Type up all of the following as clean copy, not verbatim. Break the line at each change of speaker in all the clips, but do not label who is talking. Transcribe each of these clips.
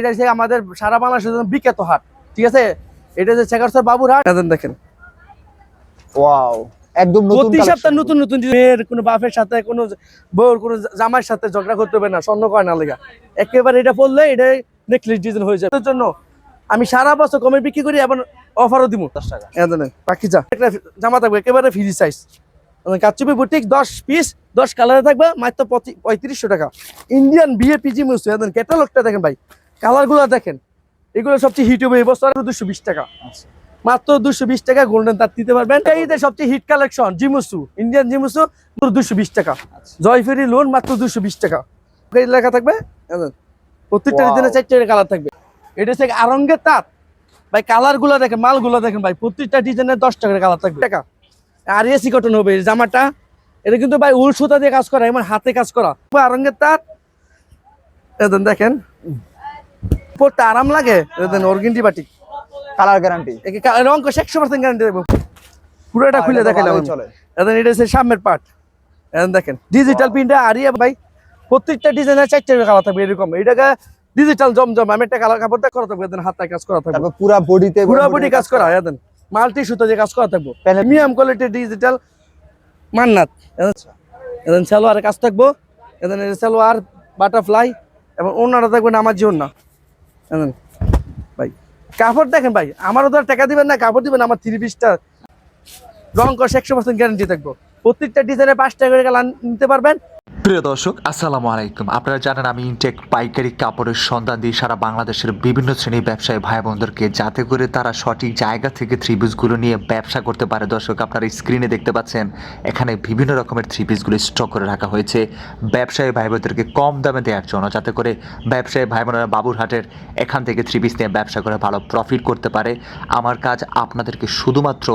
এটা হচ্ছে আমাদের সারা বাংলাদেশের জন্য বিখ্যাত হাট, ঠিক আছে। এটা হচ্ছে শেখারচর বাবুর হাট। দেখেন
ওয়াও, একদম নতুন
প্রতি সপ্তাহে
কালেকশন।
নতুন নতুন মেয়ের কোনো বাপের সাথে কোনো বউর কোনো জামাইয়ের সাথে ঝগড়া করতে হবে না, স্বর্ণ কয় না লেগা একেবারে এটা পড়লে এটা নেকলেস ডিজাইন হয়ে যায়। এর জন্য আমি সারা বছর কমে বিক্রি করি এবং অফারও দিব
10 টাকা।
পাকিজা একটা জামা থাকবে একেবারে ফ্রি সাইজ, কাচ্চুপি বুটিক 10 পিস 10 কালারে থাকবে মাত্র 3500 টাকা। ইন্ডিয়ান বিয়ে পিজি মুসু ক্যাটালগটা দেখেন ভাই, কালারগুলো দেখেন, এগুলো সবচেয়ে হিট হবে এই বছর 220 টাকা, মাত্র 220 টাকা গোল্ডেন তার দিতে পারবেন। এইদের সবচেয়ে হিট কালেকশন জিমুসু, ইন্ডিয়ান জিমুসু 220 টাকা। জয়ফেরি লোন মাত্র 220 টাকা লেখা থাকবে। প্রত্যেকটা ডিজাইনে 4টা কালার থাকবে। এটা হচ্ছে আরঙ্গের তাঁত ভাই, কালার গুলো দেখেন, মালগুলো দেখেন ভাই, প্রত্যেকটা ডিজাইনের 10 টাকার কালার থাকবে টাকা। আর এসি কটন হবে এই জামাটা, এটা কিন্তু ভাই উল সুতা দিয়ে কাজ করা, এমন হাতে কাজ করা আরঙ্গের তাঁত। দেখেন পড়তে আরাম লাগে, অর্গেন্ডি বাটিক,
কালার গ্যারান্টি,
রং 100% গ্যারান্টি দেবো। পুরোটা খুলে দেখাইলাম চলে। এটা হচ্ছে সামনের পার্ট, দেখেন ডিজিটাল প্রিন্টে আরিয়া ভাই, প্রত্যেকটা ডিজাইনের 4টা কালার থাকবে এরকম। এটাকে ডিজিটাল জমজম আমি একটা কালার কাপড় করা থাকবে, হাতে কাজ করা থাকবে,
পুরো বডিতে
পুরো বডি কাজ করা, মাল্টি সুতো দিয়ে কাজ করা থাকবে, প্রিমিয়াম কোয়ালিটির ডিজিটাল মান্নাত। সালোয়ারের কাজ থাকবো, সালোয়ার বাটারফ্লাই এবং ওনারা থাকবে নামাজি ওনা। ভাই কাপড় দেখেন ভাই, আমারও তো টাকা দিবেন না, কাপড় দিবেন আমার 3 পিসটা রং কষ 100% গ্যারান্টি থাকবো। প্রত্যেকটা ডিজাইনে 5 টাকা করে কালার নিতে পারবেন।
প্রিয় দর্শক, আসসালামু আলাইকুম। আপনারা জানেন আমি ইনটেক পাইকারি কাপড়ের সন্ধান দিই সারা বাংলাদেশের বিভিন্ন শ্রেণীর ব্যবসায়ী ভাই বোনদেরকে, যাতে করে তারা সঠিক জায়গা থেকে থ্রি পিসগুলো নিয়ে ব্যবসা করতে পারে। দর্শক, আপনারা স্ক্রিনে দেখতে পাচ্ছেন এখানে বিভিন্ন রকমের থ্রি পিসগুলো স্টক করে রাখা হয়েছে ব্যবসায়ী ভাই বোনদেরকে কম দামে দেওয়ার জন্য, যাতে করে ব্যবসায়ী ভাই বোনেরা বাবুরহাটের এখান থেকে থ্রি পিস নিয়ে ব্যবসা করে ভালো প্রফিট করতে পারে। আমার কাজ আপনাদেরকে শুধুমাত্র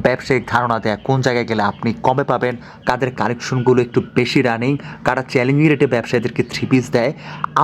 ব্যবসায়িক ধারণা দেয়া, কোন জায়গায় গেলে আপনি কমে পাবেন, কাদের কালেকশনগুলো একটু বেশি রানিং, কারা চ্যালেঞ্জিং রেটে ব্যবসায়ীদেরকে থ্রি পিস দেয়,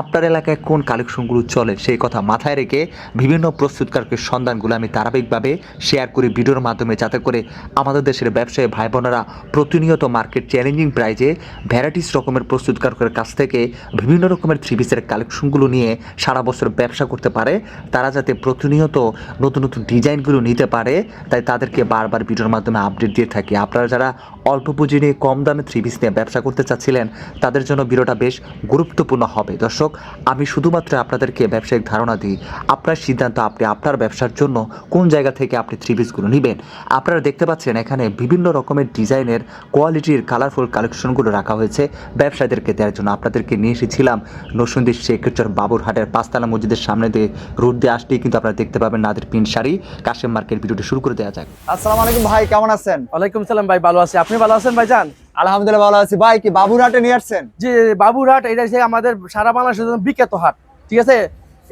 আপনার এলাকায় কোন কালেকশনগুলো চলে সেই কথা মাথায় রেখে বিভিন্ন প্রস্তুতকারকের সন্ধানগুলো আমি ধারাবাহিকভাবে শেয়ার করি ভিডিওর মাধ্যমে, যাতে করে আমাদের দেশের ব্যবসায়ী ভাই বোনেরা প্রতিনিয়ত মার্কেট চ্যালেঞ্জিং প্রাইজে ভ্যারাইটিস রকমের প্রস্তুতকারকের কাছ থেকে বিভিন্ন রকমের থ্রি পিসের কালেকশনগুলো নিয়ে সারা বছর ব্যবসা করতে পারে। তারা যাতে প্রতিনিয়ত নতুন নতুন ডিজাইনগুলো নিতে পারে, তাই তাদেরকে বারবার ভিডিওর মাধ্যমে আপডেট দিয়ে থাকি। আপনারা যারা অল্প পুঁজি নিয়ে কম দামে থ্রি পিস নিয়ে ব্যবসা করতে চাচ্ছিলেন, তাদের জন্য ভিডিওটা বেশ গুরুত্বপূর্ণ হবে। দর্শক, আমি শুধুমাত্র আপনাদেরকে ব্যবসায়িক ধারণা দিই, আপনার সিদ্ধান্ত, আপনি আপনার ব্যবসার জন্য কোন জায়গা থেকে আপনি থ্রি পিসগুলো নেবেন। আপনারা দেখতে পাচ্ছেন এখানে বিভিন্ন রকমের ডিজাইনের কোয়ালিটির কালারফুল কালেকশনগুলো রাখা হয়েছে ব্যবসায়ীদেরকে দেওয়ার জন্য। আপনাদেরকে নিয়ে এসেছিলাম নরসিংদী শেখচর বাবুরহাটের পাঁচতলা মসজিদের সামনে দিয়ে রোড দিয়ে আসলেই কিন্তু আপনারা দেখতে পাবেন নাদের প্রিন্ট শাড়ি কাশেম মার্কেট। ভিডিওটি শুরু করে দেওয়া যাক।
আসসালামু আলাইকুম ভাই, কেমন আছেন?
ওয়ালাইকুম সালাম ভাই, ভালো আছি, আপনি ভালো আছেন ভাইজান?
আলহামদুলিল্লাহ ভালো আছি। ভাই কি বাবুরহাটে নিয়ে আসছেন?
জি, বাবুরহাট এটা হচ্ছে আমাদের সারা বাংলাদেশের জন্য বিখ্যাত হাট, ঠিক আছে।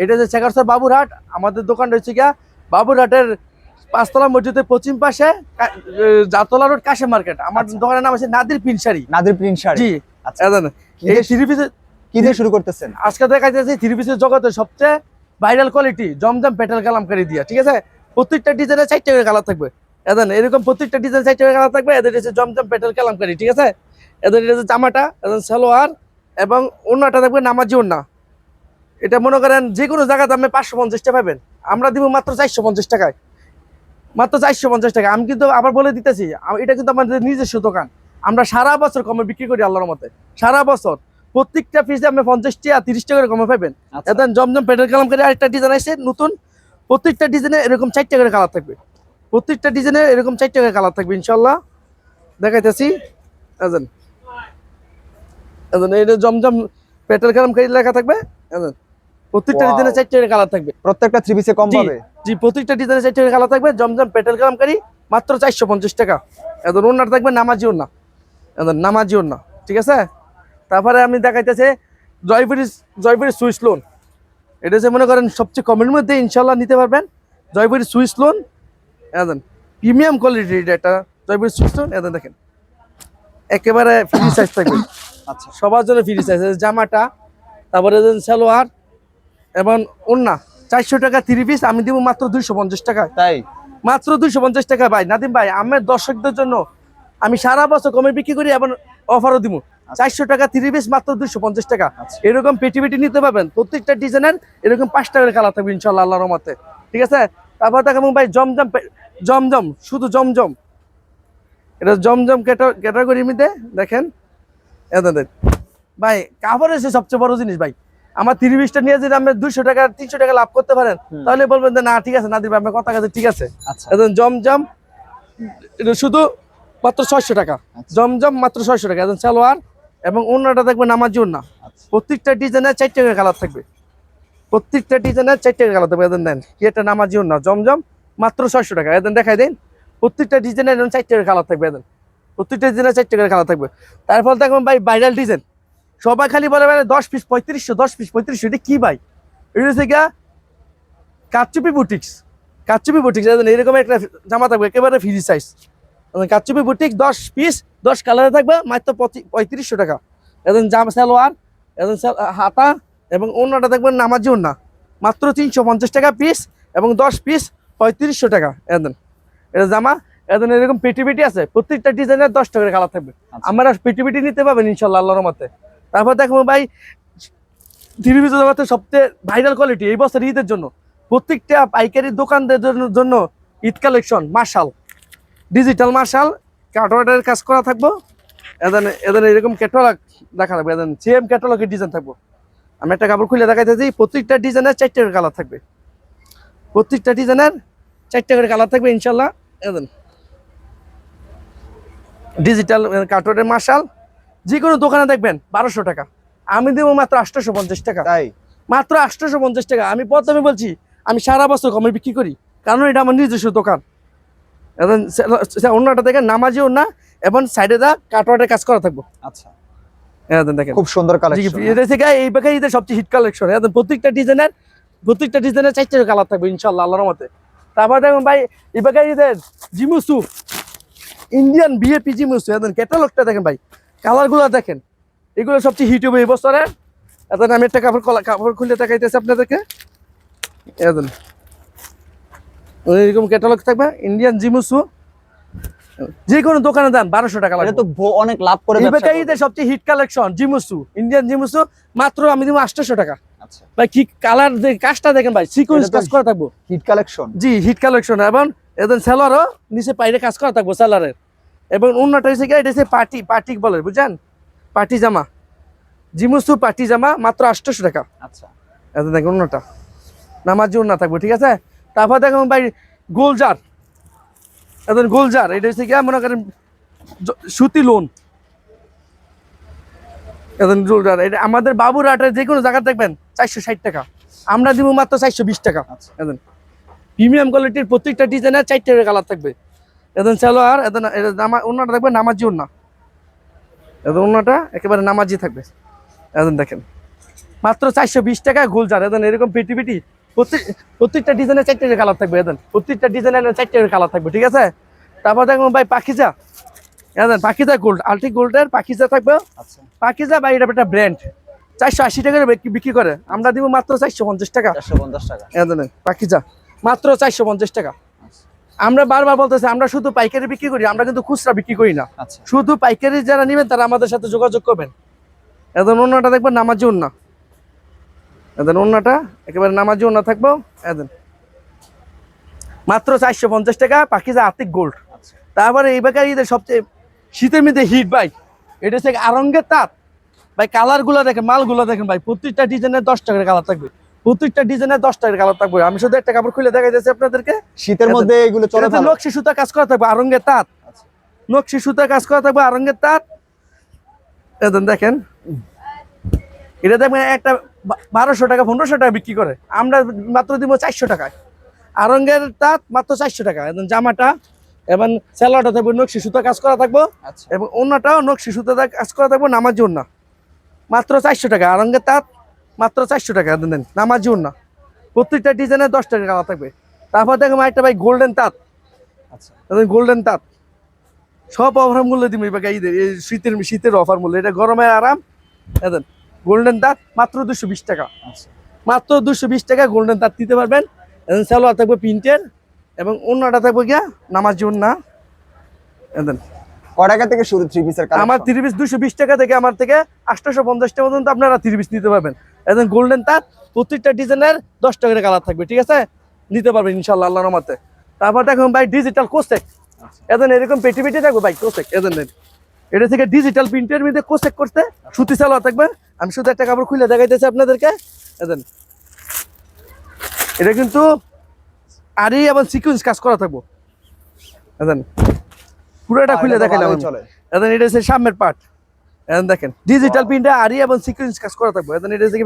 এটা হচ্ছে শেখারচর বাবুরহাট। আমাদের দোকানটা হচ্ছে গিয়া বাবুরহাটের পাঁচতলা মসজিদের পশ্চিম পাশে জাতলা রোড কাশেম মার্কেট। আমার দোকানের নাম আছে নাদির প্রিন্ট শাড়ি।
নাদির প্রিন্ট শাড়ি,
জি।
আচ্ছা।
এই থ্রি পিসের
কি দিয়ে শুরু করতেছেন?
আজকে দেখা যাচ্ছে থ্রি পিসের জগতের সবচেয়ে ভাইরাল কোয়ালিটি জমজম পেটাল কালামকারী দিয়া, ঠিক আছে। প্রত্যেকটা ডিজাইনে 4টা করে কালার থাকবে, এরকম প্রত্যেকটা ডিজাইন 4টা করে কালার থাকবে। এদের হচ্ছে জমজম পেটাল কালামকারী, ঠিক আছে। এদের হচ্ছে জামাটা, সালোয়ার এবং ওড়নাটা থাকবে নামাজি ওড়না। এটা মনে করেন যে কোনো জায়গায় দামে 550 টাকা পাবেন, আমরা দিব মাত্র 450 টাকায়, মাত্র 450 টাকা। আমি কিন্তু আবার বলে দিতেছি, এটা কিন্তু আমাদের নিজস্ব দোকান, আমরা সারা বছর কমে বিক্রি করি আল্লাহর মতে। সারা বছর প্রত্যেকটা পিসে আপনি 50 টাকা 30 টাকা করে কমে পাবেন। এখন জমজম পেটাল কালামকারী আরেকটা ডিজাইন আছে নতুন, প্রত্যেকটা ডিজাইনে এরকম 4টা করে কালার থাকবে, প্রত্যেকটা ডিজাইনে এরকম 4টা করে কালার থাকবে ইনশাল্লাহ। দেখাইতেছি, এটা জমজম পেটাল কালামকারী লেখা থাকবে, প্রত্যেকটা ডিজাইনে 4টা করে কালার থাকবে।
প্রত্যেকটা থ্রি পিসে কম পাবে?
জি, প্রত্যেকটা ডিজাইনে 4টা করে কালার থাকবে। জমজম পেটাল কালামকারী মাত্র 450 টাকা। এখন ওড়নাটা থাকবে নামাজি ওড়না, নামাজি ওড়না, ঠিক আছে। তারপরে আমি দেখাইতেছে জয়পুরি সুইস লোন। এটা হচ্ছে মনে করেন সবচেয়ে কমের মধ্যে ইনশাল্লাহ নিতে পারবেন। জয়পুরি সুইস লোন, প্রিমিয়াম কোয়ালিটির এটা জয়পুরি সুইস লোন। দেখেন একেবারে ফ্রি সাইজ থাকবে,
আচ্ছা,
সবার জন্য ফ্রি সাইজ। জামাটা, তারপরে সালোয়ার এবং ওড়না 400 টাকা 3 পিস আমি দিব মাত্র 250 টাকায়।
তাই?
মাত্র 250 টাকা ভাই। নাদিম ভাই, আমার দর্শকদের জন্য আমি সারা বছর কমে বিক্রি করি এবং অফারও দিব 400 টাকা 3 পিস মাত্র 250 টাকা।
আচ্ছা।
এরকম পেটি পেটি নিতে পারবেন, প্রত্যেকটা ডিজাইনের এরকম 5টা করে কালার থাকবে ইনশাআল্লাহ আল্লাহর রহমতে, ঠিক আছে। তারপর দেখাবো ভাই জমজম, জমজম শুধু জমজম, এটা জমজম ক্যাটাগরির মধ্যে দেখেন এদের ভাই কাপড় এসে সবচেয়ে বড় জিনিস ভাই। আমার 3 পিসটা নিয়ে যদি আপনি 200 টাকা 300 টাকা লাভ করতে পারেন, তাহলে বলবেন যে না ঠিক আছে না দিবে আপনার কথা কাছে, ঠিক আছে।
আচ্ছা
একদম জমজম, এটা শুধু মাত্র 600 টাকা, জমজম মাত্র 600 টাকা। একদম সালোয়ার এবং ওড়নাটা দেখবেন নামাজি ওড়না,
আচ্ছা
প্রত্যেকটা ডিজাইনের 4 টাকা কালার থাকবে, প্রত্যেকটা ডিজাইনের 4 টাকা কালার থাকবে। একদম দেন কি একটা নামাজি ওড়না জমজম মাত্র 600 টাকা। একদম দেখাই দেন, প্রত্যেকটা ডিজাইনের 4 টাকা কালার থাকবে, একদম প্রত্যেকটা ডিজাইনের 4 টাকা কালার থাকবে। তারপর দেখবেন ভাই ভাইরাল ডিজাইন, সবাই খালি বলে ভাই 10 পিস 3500, 10 পিস 3500, এটা কি ভাই? এটা হচ্ছে গিয়া কারচুপি বুটিক্স, কারচুপি বুটিক্স। এরকম একটা জামা থাকবে একেবারে ফ্রি সাইজ, কারচুপি বুটিক 10 পিস 10 কালারে থাকবে মাত্র 3500 টাকা। একদম জামা সালোয়ার, একদম হাতা এবং ওড়নাটা দেখবেন নামাজি ওড়না মাত্র 350 টাকা পিস এবং 10 পিস 3500 টাকা। একদম এটা জামা, একদম এরকম পেটি পেটি আছে, প্রত্যেকটা ডিজাইনের 10 টাকা কালার থাকবে। আমরা পেটি পেটি নিতে পারবেন ইনশাল্লাহ আল্লাহর রহমতে। তারপর দেখবো ভাই থ্রি পিসের জগতে সবচেয়ে ভাইরাল কোয়ালিটি এই বছর ঈদের জন্য, প্রত্যেকটা পাইকারি দোকানদের জন্য ঈদ কালেকশন মার্শাল, ডিজিটাল মার্শাল কাটওয়ার্ডের কাজ করা থাকবো। এদের এরকম ক্যাটালগ দেখা থাকবে, এদের সেম ক্যাটালগের ডিজাইন থাকবো। আমি একটা কাপড় খুলে দেখাইতেছি, প্রত্যেকটা ডিজাইনের 4 টাকা কালার থাকবে, প্রত্যেকটা ডিজাইনের 4 টাকা কালার থাকবে ইনশাল্লাহ। এদের ডিজিটাল কাটওয়ার্ডের মার্শাল যে কোনো দোকানে দেখবেন 1200 টাকা, আমি দেবো মাত্র 850 টাকা,
তাই
মাত্র 850 টাকা। আমি প্রথমে বলছি আমি সারা বছর কমে বিক্রি করি, কারণ এটা আমার নিজস্ব দোকান। এবং অন্যটা দেখেন নামাজি ওড়না এবং সাইডে দা কাটওয়ার্ডের কাজ করা থাকবো।
আচ্ছা
দেখেন
খুব সুন্দর কালেকশন।
এটা থেকে এই বাকি ঈদের সবচেয়ে হিট কালেকশন। প্রত্যেকটা ডিজাইনের 4 টাকা কালার থাকবে ইনশাআল্লাহ আল্লাহর রহমতে। তারপর দেখুন ভাই এই বাকি ঈদের জিমুসু, ইন্ডিয়ান বিএপি জিমুসু, একদম ক্যাটালগটা দেখেন ভাই, কালারগুলো দেখেন, এগুলো সবচেয়ে হিট হবে এই বছরে। এখন আমি একটা কাপড় খুলে দেখাইতেছি আপনাদেরকে, একদম এরকম ক্যাটালগ থাকবে ইন্ডিয়ান জিমুসু, যে কোনো দোকানে দাম 1200 টাকা
এটা
লাগবে।
তো অনেক লাভ করে
এই
ব্যবসা
বেকারিদের সবচেয়ে হিট কালেকশন জিমুসু, ইন্ডিয়ান জিমুসু মাত্র আমি দিব 800 টাকা।
আচ্ছা
ভাই কি কালার, কাজটা দেখেন ভাই, সিকোয়েন্স
এটা তো
কাজ করা থাকবো,
হিট কালেকশন।
জি হিট কালেকশন। এবং এদের সেলারও নিচে পাইরে কাজ করা থাকবো সেলারের। এবং অন্যটা হচ্ছে কি, এটা হচ্ছে পার্টি বলে বুঝছেন, পার্টি জামা, জিমুসু পার্টি জামা মাত্র 800 টাকা।
আচ্ছা
এত দেখুন অন্যটা নামাজি ওড়না থাকবো, ঠিক আছে। তারপর দেখুন ভাই গোলজার, এখন গোলজার এটা হচ্ছে কি মনে করেন সুতি লোন, এখন গোলজার এটা আমাদের বাবুরহাটের যে কোনো জায়গা দেখবেন 460 টাকা, আমরা দিব মাত্র 420 টাকা।
আচ্ছা
এখন প্রিমিয়াম কোয়ালিটির প্রত্যেকটা ডিজাইনের 4 টাকা কালার থাকবে। এখন সালোয়ার, এখন ওড়নাটা দেখবেন নামাজি ওড়না, এখন ওড়নাটা একেবারে নামাজি থাকবে। এখন দেখেন মাত্র 420 টাকা গোলজার, এখন এরকম পেটি পেটি প্রত্যেকটা ডিজাইনের 4 টাকা কালার থাকবে, এখন প্রত্যেকটা ডিজাইনের 4 টাকা কালার থাকবে, ঠিক আছে। তারপর দেখুন ভাই পাখিজা, এখন পাখিজা গোল্ড, আলট্রিক গোল্ডের পাখিজা থাকবে।
আচ্ছা
পাখিজা ভাই এটা একটা ব্র্যান্ড, 480 টাকা বিক্রি করে, আমরা দিব মাত্র 450 টাকা।
450 টাকা।
এখন পাখিজা মাত্র 450 টাকা। আমরা বারবার বলতেছি আমরা শুধু পাইকারি বিক্রি করি, আমরা কিন্তু খুচরা বিক্রি করি না।
আচ্ছা
শুধু পাইকারি যারা নেবেন তারা আমাদের সাথে যোগাযোগ করবেন। এখন অন্যটা দেখবেন নামাজি ওড়না, এখন অন্যটা একেবারে নামাজি ওড়না থাকবো, এখন মাত্র 450 টাকা পাখিজা আর্টিক গোল্ড।
আচ্ছা
তারপরে এই বেকার ঈদের সবচেয়ে শীতের মধ্যে হিট ভাই, এটা হচ্ছে আরঙ্গের তাঁত ভাই। কালারগুলো দেখেন, মালগুলো দেখেন ভাই, প্রত্যেকটা ডিজাইনের 10 টাকার কালার থাকবে, প্রত্যেকটা ডিজাইনের 10 টাকার কালার থাকবে। আমি শুধু একটা কাপড় খুলে দেখা যাচ্ছে আপনাদেরকে,
শীতের মধ্যে এগুলো চলে ভালো।
নকশি সুতা কাজ করা থাকবে আরঙ্গের তাঁত,
আচ্ছা
নকশি সুতা কাজ করা থাকবে আরঙ্গের তাঁত। এখন দেখেন এটা দেখবেন একটা 1200 টাকা 1500 টাকা বিক্রি করে, আমরা মাত্র দিব 400 টাকায়। আরঙ্গের তাঁত মাত্র 400 টাকা। এবং জামাটা এবং সেলারটা থাকবে নকশি সুতা কাজ করা থাকবো,
আচ্ছা
এবং অন্যটাও নকশি সুতা কাজ করা থাকবো নামাজি ওড়না মাত্র 400 টাকা। আরঙ্গের তাঁত মাত্র 400 টাকা দেন নামাজি ওড়না, প্রত্যেকটা ডিজাইনের 10 টাকা কালার থাকবে। তারপর দেখো একটা ভাই গোল্ডেন তাঁত,
আচ্ছা
গোল্ডেন তাঁত সব অফার মূল্য দিব এই শীতের অফার মূল্য, এটা গরমের আরাম। এখন গোল্ডেন তাঁত মাত্র 220 টাকা,
আচ্ছা
মাত্র 220 টাকা গোল্ডেন তাঁত দিতে পারবেন। এবং সালোয়ার থাকবে প্রিন্টের এবং অন্যটা থাকবে গিয়া নামাজি ওড়না। এখন
কয় টাকা থেকে শুরু 3 পিসের কালেকশন?
আমার 3 পিস 220 টাকা থেকে আমার থেকে 850 টাকা পর্যন্ত আপনারা 3 পিস নিতে পারবেন। একদম গোল্ডেন তার প্রত্যেকটা ডিজাইনের 10 টাকা করে কালার থাকবে, ঠিক আছে, নিতে পারবেন ইনশাআল্লাহ আল্লাহর রহমতে। তারপর দেখুন ভাই ডিজিটাল কোসেক, এখন এরকম পেটি পেটি থাকবে ভাই কোসেক, এখন এটা থেকে ডিজিটাল প্রিন্টের মধ্যে কোসেক করতে সুতি সালোয়ার থাকবে। আমি শুধু একটা কাপড় খুলে দেখাইতেছি আপনাদেরকে। এখন এটা কিন্তু আরি এবং সিকোয়েন্স কাজ করা থাকবো। এখন পুরোটা খুলে দেখাইলাম আমি।
চলে।
এখন এটা হচ্ছে সামনের পার্ট, এখন দেখেন ডিজিটাল প্রিন্টে আরি এবং সিকোয়েন্স কাজ করা থাকবে। এখন এটা হচ্ছে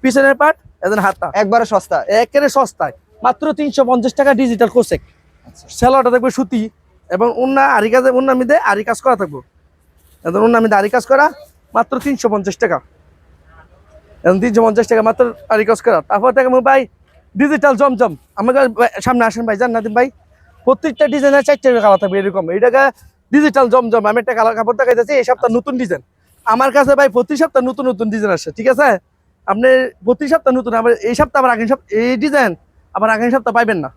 পিছনের পার্ট, এখন হাতটা
একবারে সস্তা।
একেবারে সস্তায় মাত্র 350 টাকা ডিজিটাল কোসেক। সেলোয়ারটা থাকবে সুতি এবং ওন্না আরি কাজে ওন্নার মধ্যে আরি কাজ করা থাকবো। এখন ওন্নার মধ্যে আরি কাজ করা মাত্র 350 টাকা, এখন 350 টাকা মাত্র আরি কাজ করা। তারপর দেখেন ভাই ডিজিটাল জমজম, আমাদের সামনে আসেন ভাই, জান নাদিম ভাই, প্রত্যেকটা ডিজাইনের 4 টাকা কালার থাকবে এরকম। এইটাকে ডিজিটাল জমজম, আমি একটা কালার কাপড় দেখাইতেছি। এই সপ্তাহ নতুন ডিজাইন আমার কাছে ভাই, প্রতি সপ্তাহ নতুন নতুন ডিজাইন আসে, ঠিক আছে। আপনি প্রতি সপ্তাহ নতুন, আবার এই সপ্তাহ আবার আগের সপ্তাহ এই ডিজাইন আবার আগের সপ্তাহ পাইবেন না,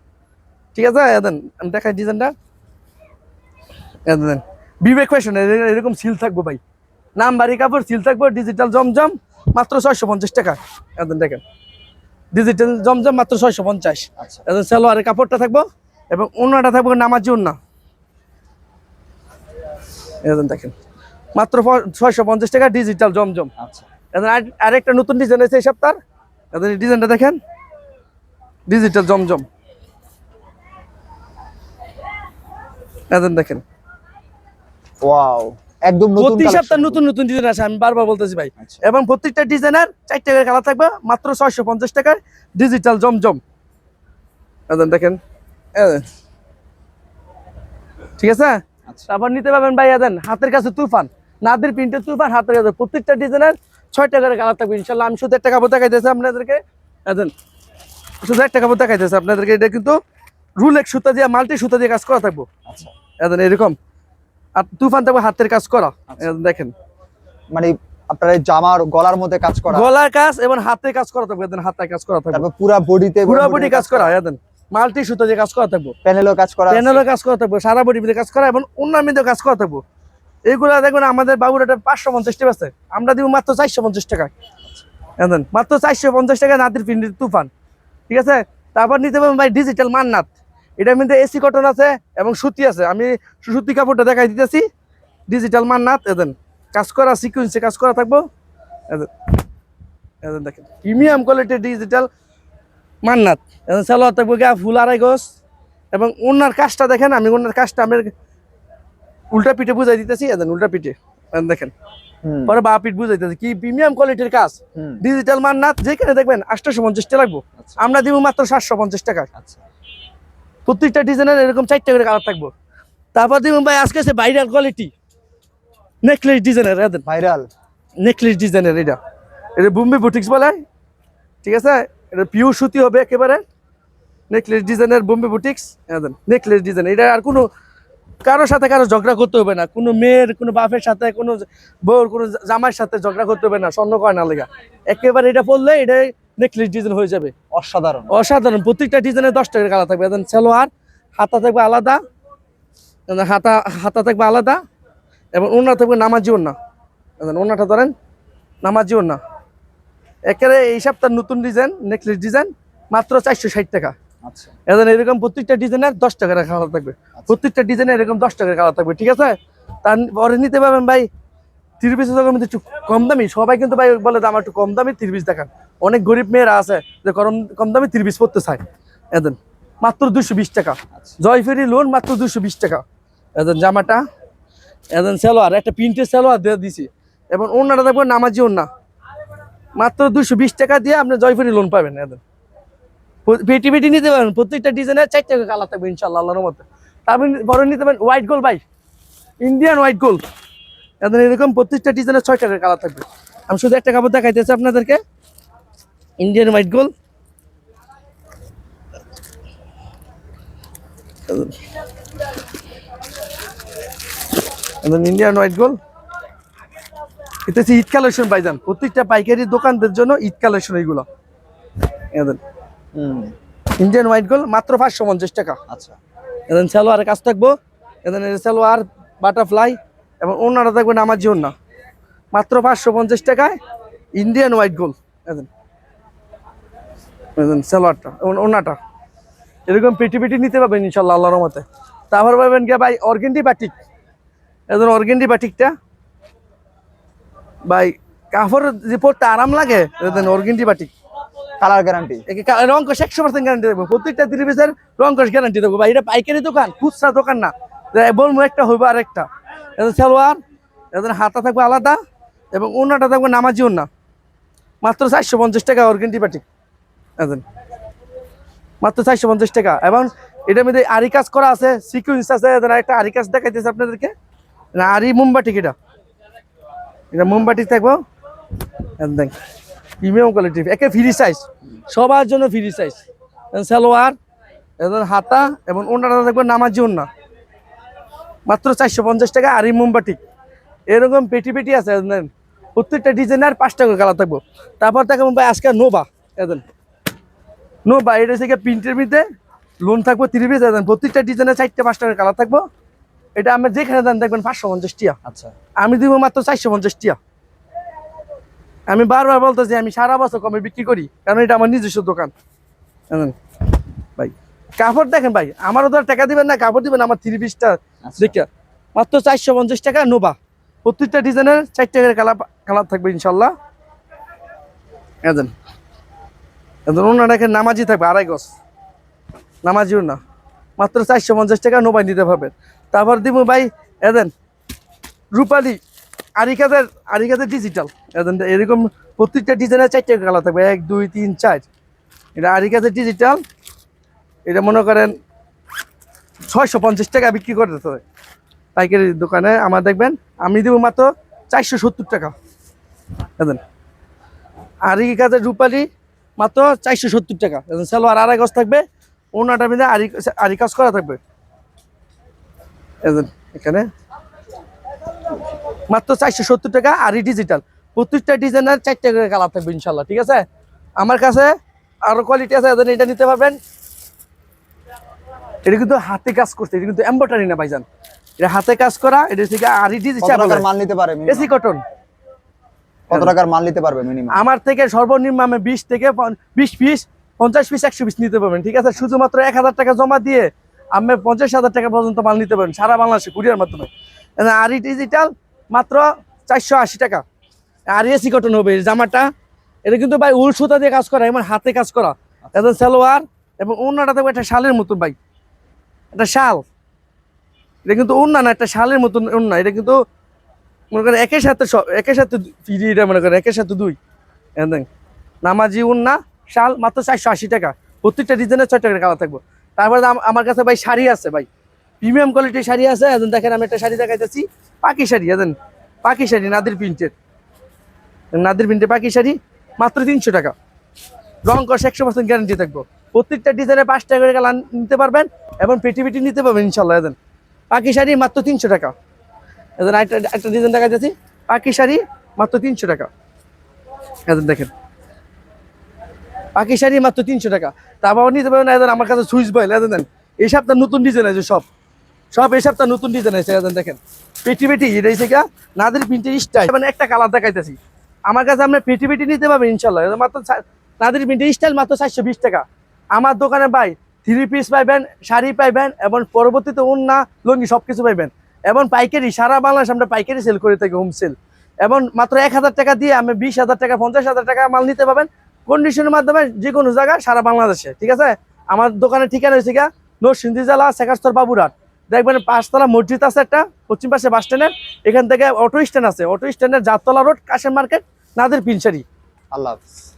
ঠিক আছে। দেন আমি দেখাই ডিজাইনটা, দেন বিবেক ফ্যাশন এরকম সিল থাকবো ভাই, নামবারি কাপড় সিল থাকবো, ডিজিটাল জমজম মাত্র 650 টাকা। এখন দেখেন ডিজিটাল জমজম মাত্র 650।
আচ্ছা।
এখন সালোয়ারের কাপড়টা থাকবো এবং ওন্নাটা থাকবো নামাজি ওন্না, এখন দেখেন মাত্র 650 টাকা ডিজিটাল জমজম।
আচ্ছা।
এখন আরেকটা নতুন ডিজাইন আছে এই সপ্তাহ, এখন এই ডিজাইনটা দেখেন ডিজিটাল জমজম, এখন দেখেন
ওয়াও, একদম নতুন
প্রতি সপ্তাহ
কালেকশন।
নতুন নতুন ডিজাইন আসে, আমি বারবার বলতেছি ভাই।
আচ্ছা।
এবং প্রত্যেকটা ডিজাইনের 4 টাকার কালার থাকবে মাত্র 650 টাকার ডিজিটাল জমজম, এখন দেখেন ঠিক আছে।
আচ্ছা।
তারপর নিতে পারবেন ভাই, দেন হাতের কাছে তুফান, নাদের প্রিন্টের তুফান, হাতের কাছে প্রত্যেকটা ডিজাইনের 6 টাকার কালার থাকবে ইনশাল্লাহ। আমি শুধু একটা কাপড় দেখাইতেছি আপনাদেরকে, দেন শুধু একটা কাপড় দেখাইতেছে আপনাদেরকে। এটা কিন্তু রুলেক সুতা দিয়ে মাল্টি সুতা দিয়ে কাজ করা থাকবো,
আচ্ছা।
এখন এরকম। আর তুফান থাকবে হাতের কাজ করা, দেখেন
মানে আপনার এই জামার গলার মধ্যে কাজ করা,
গলার কাজ এবং হাতে কাজ করা থাকবে, দেন হাতে কাজ করা থাকবে,
তারপর পুরো বডিতে
পুরো বডি কাজ করা, দেন মাল্টি সুতা দিয়ে কাজ করা থাকবো,
প্যানেলও কাজ করা,
প্যানেলও কাজ করা থাকবে, সারা বডি মিলে কাজ করা এবং অন্যান্য মিলে কাজ করা থাকবো। এইগুলা দেখবেন আমাদের বাবুর এটা 550 টাকা আছে, আমরা দিব মাত্র 450 টাকা, দেন মাত্র 450 টাকা নাদির প্রিন্টের তুফান, ঠিক আছে। তারপর নিতে পারবেন ভাই ডিজিটাল মান্নাত, এটার মধ্যে এসি কটন আছে এবং সুতি আছে। আমি সুতি কাপড়টা দেখাই দিতেছি, ডিজিটাল মান্নাত, দেন কাজ করা সিকুয়েন্সে কাজ করা থাকবো, দেখেন প্রিমিয়াম কোয়ালিটির ডিজিটাল মান্নাত। সালোয়ার থাকবো গা ফুল আড়াই গজ এবং ওনার কাজটা দেখেন, আমি ওনার কাজটা আমি উল্টা পিঠে বুঝাই দিতেছি, উল্টা পিঠে দেখেন, পরে বা পিঠ বুঝাইতেছি কি প্রিমিয়াম কোয়ালিটির কাজ। ডিজিটাল মান্নাত যেখানে দেখবেন 850 টাকা লাগবো, আমরা দিব মাত্র 750 টাকা।
আচ্ছা।
প্রত্যেকটা ডিজাইনের এরকম 4 টাকা করে কালার থাকবো। তারপর দিব ভাই আজকে আছে ভাইরাল কোয়ালিটি নেকলেস ডিজাইনের,
ভাইরাল
নেকলেস ডিজাইনের, এটা বোম্বে বুটিক্স বলে, ঠিক আছে। এটা পিওর সুতি হবে একেবারে, নেকলেস ডিজাইনের বোম্বে বুটিক্স, নেকলেস ডিজাইন। এটা আর কোনো কারোর সাথে কারো ঝগড়া করতে হবে না, কোনো মেয়ের কোনো বাপের সাথে কোনো বউর কোনো জামাইয়ের সাথে ঝগড়া করতে হবে না, স্বর্ণ কয়না লেগা একেবারে এটা পরলে এটা নেকলেস ডিজাইন হয়ে যাবে,
অসাধারণ
অসাধারণ। প্রত্যেকটা ডিজাইনের 10 টাকার কালার থাকবে, সালোয়ার হাতা থাকবে আলাদা, হাতা থাকবে আলাদা এবং ওড়না থাকবে নামাজি ওড়না, ওড়নাটা ধরেন নামাজি ওড়না। একেবারে এই সপ্তাহ নতুন ডিজাইন নেকলেস ডিজাইন মাত্র 460 টাকা।
আচ্ছা।
এখন এরকম প্রত্যেকটা ডিজাইনের 10 টাকার কালার থাকবে, প্রত্যেকটা ডিজাইনের এরকম 10 টাকার কালার থাকবে, ঠিক আছে। তারপরে নিতে পারবেন ভাই 30 পিসের দোকান একটু কম দামি, সবাই কিন্তু ভাই বলে আমার একটু কম দামি 30 পিস দেখান। অনেক গরিব মেয়েরা আছে যে কম দামি 30 পিস পড়তে চায়, এদেন মাত্র 220 টাকা। জয়ফেরি লোন মাত্র 220 টাকা। এদেন জামাটা, এদেন সালোয়ার একটা প্রিন্টের সালোয়ার দিয়ে দিছি এবং ওড়নাটা দেখবেন নামাজি ওড়না, মাত্র 220 টাকা দিয়ে আপনি জয়ফেরি লোন পাবেন। এদেন পেটি পেটি নিতে পারেন, প্রত্যেকটা ডিজাইনের 4 টাকা কালার থাকবে ইনশাআল্লাহ আল্লাহর রহমতে। তারপর বড় নিতে পারেন হোয়াইট গোল্ড ভাই, ইন্ডিয়ান হোয়াইট গোল্ড, এদের এরকম প্রত্যেকটা ডিজাইনের 6 টাকার কালার থাকবে। আমি শুধু একটা কাপড় দেখাইতেছি আপনাদেরকে, Indian white gold, Indian white gold. এটা হচ্ছে ঈদ কালেকশন ভাইজান, প্রত্যেকটা পাইকারি দোকানদের জন্য ঈদ কালেকশন এইগুলো। এদের ইন্ডিয়ান হোয়াইট গোল্ড মাত্র 550 টাকা।
আচ্ছা।
এদের সালোয়ারের কাজ থাকবো, এদের সালোয়ার বাটারফ্লাই এবং ওনাটা থাকবে নামাজি ওনা, মাত্র 550 টাকায় ইন্ডিয়ান হোয়াইট গোল্ড। সালোয়ারটা ওনাটা এরকম পেটি পেটি নিতে পারবেন ইনশাল্লাহ আল্লাহর রহমতে। তারপর পাবেন কি ভাই অর্গেন্ডি বাটিক, অর্গেন্ডি বাটিকটা ভাই কাপড় যে পরতে আরাম লাগে, অর্গেন্ডি বাটিক
কালার গ্যারান্টি,
রং কষ 100% গ্যারান্টি দেবো, প্রত্যেকটা 3 পিসের রং কষ গ্যারান্টি দেবো ভাই। এটা পাইকারি দোকান, খুচরা দোকান না। বলবো একটা হইবো আর একটা। সালোয়ার হাতা থাকবে আলাদা এবং ওনাটা থাকবে নামাজি ওনা, মাত্র 450 টাকা অর্গেন্ডি বাটিক, মাত্র 450 টাকা। এবং এটার মধ্যে আরি কাজ করা আছে, সিকুয়েন্স আছে। একটা আরি কাজ দেখাইতেছে আপনাদেরকে, না আরি মোমবাটিক, এটা মোমবাটিক থাকবো প্রিমিয়াম কোয়ালিটি, একে ফ্রি সাইজ, সবার জন্য ফ্রি সাইজ। সালোয়ার হাতা এবং ওনাটা থাকবে নামাজি ওনা, মাত্র 450 টাকা। আরি মোমবাটিক এরকম পেটি পেটি আছে, প্রত্যেকটা ডিজাইনের 5 টাকা কালার থাকবো। তারপর থাকবো ভাই আজকে নোভা, নোভা এটা থেকে প্রিন্টের মধ্যে লোন থাকবো 30 পিস, প্রত্যেকটা ডিজাইনের 4টা 5 টাকা কালার থাকবো। এটা আমরা যেখানে দাম দেখবেন 550 টাকা,
আচ্ছা
আমি দিব মাত্র 450 টাকা। আমি বারবার বলতেছি আমি সারা বছর কমে বিক্রি করি, কারণ এটা আমার নিজস্ব দোকান। ভাই কাপড় দেখেন ভাই, আমারও ধর টাকা দিবেন না, কাপড় দিবেন আমার 3 পিসটা দেখে, মাত্র 450 টাকা নোভা। প্রত্যেকটা ডিজাইনের 4 টাকার কালার থাকবে ইনশাল্লাহ। ওনা দেখেন নামাজি থাকবে 2.5 গজ, নামাজিও না, মাত্র 450 টাকা নোভাই নিতে পারবেন। তারপর দিব ভাই রূপালি আরিকাদের ডিজিটাল, এরকম প্রত্যেকটা ডিজাইনের 4 টাকা কালার থাকবে, 1 2 3 4। এটা আরিকাদের ডিজিটাল, এটা মনে করেন 650 টাকা বিক্রি করতে হবে পাইকারি দোকানে আমার, দেখবেন আমি দিব মাত্র 470 টাকা। আরিকাদের রূপালি মাত্র 470 টাকা। সালোয়ার 2.5 গজ থাকবে, ওনাটা মিলে আরি কাজ করা থাকবে। এখানে মাত্র 470 টাকা আরি ডিজিটাল, প্রত্যেকটা ডিজাইনের 4 টাকা কালার থাকবে ইনশাল্লাহ। ঠিক আছে, আমার কাছে আরো কোয়ালিটি আছে, এটা নিতে পারবেন। এটা কিন্তু হাতে কাজ করছে, এটা কিন্তু এমব্রয়ডারি না ভাইজান, এটা হাতে কাজ করা। এটা থেকে আরি ডিজিটাল
মাল নিতে পারে,
এসি কটন।
কত টাকার মাল নিতে পারবে মিনিমাম?
আমার থেকে সর্বনিম্ন আমি 20 থেকে 20 পিস 50 পিস 100 পিস নিতে পারবেন। ঠিক আছে, শুধুমাত্র 1000 টাকা জমা দিয়ে আমি 50,000 টাকা পর্যন্ত মাল নিতে পারবেন সারা বাংলাদেশে কুরিয়ার মাধ্যমে। আরি ডিজিটাল মাত্র 480 টাকা। আর এসি কটন হবে জামাটা, এটা কিন্তু ভাই উল সুতা দিয়ে কাজ করা, আমার হাতে কাজ করা। সালোয়ার এবং ওন্নাটা থাকবে একটা শালের মতন ভাই, একটা শাল। এটা কিন্তু ওন্না না, একটা শালের মতন ওন্না। এটা কিন্তু মনে করেন একের সাথে ফ্রি, এটা মনে করেন একের সাথে 2। নামাজি ওন্না শাল মাত্র 480 টাকা, প্রত্যেকটা ডিজাইনের 6 টাকার কালার থাকবো। তারপরে আমার কাছে ভাই শাড়ি আছে, ভাই প্রিমিয়াম কোয়ালিটির শাড়ি আছে। দেখেন আমি একটা শাড়ি দেখাইতেছি, পাকি শাড়ি, পাকি শাড়ি নাদির প্রিন্টের, পাকি শাড়ি মাত্র 300 টাকা। রং কষ 100% গ্যারান্টি থাকবো। প্রত্যেকটা ডিজাইনের 5 টাকা করে কালার নিতে পারবেন এবং পেটি পেটি নিতে পারবেন ইনশাল্লাহ। পাকি শাড়ি মাত্র 300 টাকা। একটা ডিজাইন দেখা যাচ্ছে, পাকি শাড়ি মাত্র 300 টাকা। দেখেন পাকি শাড়ি মাত্র 300 টাকা। তারপর নিতে পারবেন আমার কাছে সুইচ বয়েল, এই সপ্তাহ নতুন ডিজাইন আছে, সব এই সপ্তাহ নতুন ডিজাইন আছে। দেখেন পেটি পেটি, এটা হচ্ছে নাদির প্রিন্টের স্টাইল, মানে একটা কালার দেখাইতেছি। আমার কাছে আপনি পেটি পেটি নিতে পারবেন ইনশাল্লাহ। মাত্র নাদির প্রিন্টের স্টাইল মাত্র 420 টাকা। আমার দোকানে ভাই 3 পিস পাইবেন, শাড়ি পাইবেন এবং পরবর্তীতে ওন্না লুঙ্গি সবকিছু পাইবেন। এবং পাইকারি সারা বাংলাদেশ আমরা পাইকারি সেল করে থাকি, হোম সেল। এবং মাত্র 1000 টাকা দিয়ে আমি 20,000 টাকা 50,000 টাকা মাল নিতে পারবেন কন্ডিশনের মাধ্যমে, যে কোনো জায়গায় সারা বাংলাদেশে। ঠিক আছে, আমার দোকানের ঠিকানা হয়েছে গা নরসিংদী জেলা শেখারস্তর বাবুরহাট। দেখবেন 5তলা মসজিদ আছে একটা, পশ্চিম পাশে বাস স্ট্যান্ডের, এখান থেকে অটো স্ট্যান্ড আছে, অটো স্ট্যান্ডের 4তলা রোড, কাশেম মার্কেট, নাদের পিনসারি।
আল্লাহ হাফেজ।